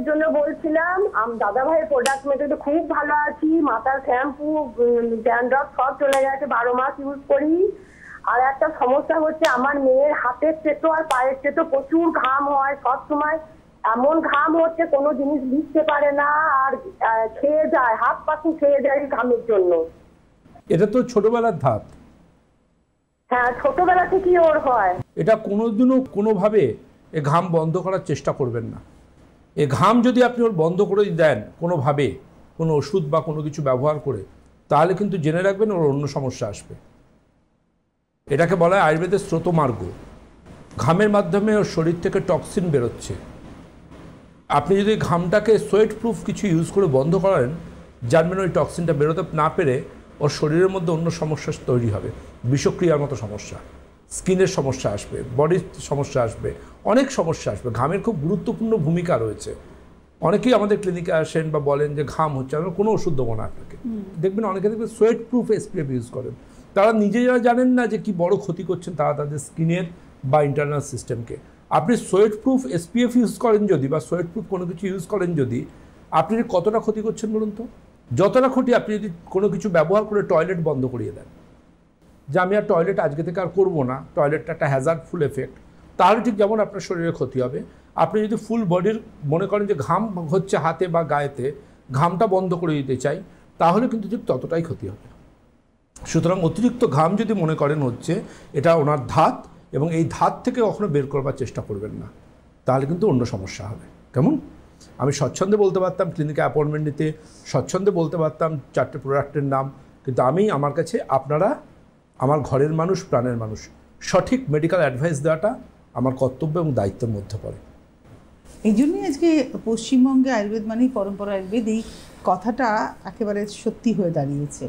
জন্য বলছিলাম, দাদা ভাইয়ের প্রোডাক্ট মেথডে খুব ভালো আছি, মাথার শ্যাম্পু ড্যান্ড্রফ সব চলে গেছে, 12 মাস ইউজ করি। আর একটা সমস্যা হচ্ছে আমার মেয়ের হাতের তেতো আর পায়ের তেতো প্রচুর ঘাম হয় সব সময়, এমন ঘাম হচ্ছে কোনো জিনিস লিখতে পারে না, আর খেয়ে যায়, হাত পাখি খেয়ে যায় ঘামের জন্য। এটা তো ছোটবেলার ধাত। হ্যাঁ, ছোটবেলা থেকেই ওর হয়। এটা কোনোদিনও কোনোভাবে এ ঘাম বন্ধ করার চেষ্টা করবেন না। এ ঘাম যদি আপনি ওর বন্ধ করে দেন কোনোভাবে, কোনো ওষুধ বা কোনো কিছু ব্যবহার করে, তাহলে কিন্তু জেনে রাখবেন ওর অন্য সমস্যা আসবে। এটাকে বলা হয় আয়ুর্বেদের স্রোতমার্গ। ঘামের মাধ্যমে ওর শরীর থেকে টক্সিন বেরোচ্ছে। আপনি যদি ঘামটাকে সোয়েট প্রুফ কিছু ইউজ করে বন্ধ করেন, যার মানে ওই টক্সিনটা বেরোতে না পেরে ওর শরীরের মধ্যে অন্য সমস্যা তৈরি হবে, বিষক্রিয়ার মতো সমস্যা, স্কিনের সমস্যা আসবে, বডির সমস্যা আসবে, অনেক সমস্যা আসবে। ঘামের খুব গুরুত্বপূর্ণ ভূমিকা রয়েছে। অনেকেই আমাদের ক্লিনিকে আসেন বা বলেন যে ঘাম হচ্ছে, আমরা কোনো ওষুধ দেবো না আপনাকে। দেখবেন অনেকে দেখবেন সোয়েট প্রুফ এসপিএফ ইউজ করেন, তারা নিজেরা জানেন না যে কি বড় ক্ষতি করছেন তারা তাদের স্কিনের বা ইন্টারনাল সিস্টেমকে। আপনি সোয়েট প্রুফ এসপিএফ ইউজ করেন যদি, বা সোয়েট প্রুফ কোনো কিছু ইউজ করেন যদি, আপনি কতটা ক্ষতি করছেন বলুন তো? যতটা ক্ষতি আপনি যদি কোনো কিছু ব্যবহার করে টয়লেট বন্ধ করিয়ে দেন, যে আমি আর টয়লেট আজকে থেকে আর করবো না, টয়লেটটা একটা হ্যাজার্ডফুল এফেক্ট, তাহলে ঠিক যেমন আপনার শরীরে ক্ষতি হবে। আপনি যদি ফুল বডির মনে করেন যে ঘাম হচ্ছে হাতে বা গায়েতে, ঘামটা বন্ধ করে দিতে চাই, তাহলে কিন্তু ঠিক ততটাই ক্ষতি হবে। সুতরাং অতিরিক্ত ঘাম যদি মনে করেন হচ্ছে এটা ওনার ধাত, এবং এই ধাত থেকে কখনো বের করবার চেষ্টা করবেন না, তাহলে কিন্তু অন্য সমস্যা হবে। কেমন? আমি স্বচ্ছন্দে বলতে পারতাম ক্লিনিকে অ্যাপয়েন্টমেন্ট নিতে, স্বচ্ছন্দে বলতে পারতাম 4টে প্রোডাক্টের নাম, কিন্তু আমার কাছে আপনারা আমার ঘরের মানুষ, প্রাণের মানুষ, সঠিক মেডিকেল অ্যাডভাইস দেওয়াটা আমার কর্তব্য এবং দায়িত্বের মধ্যে পড়ে। এই জন্যই আজকে পশ্চিমবঙ্গে আয়ুর্বেদ মানেই পরম্পরা আয়ুর্বেদ, এই কথাটা একেবারে সত্যি হয়ে দাঁড়িয়েছে।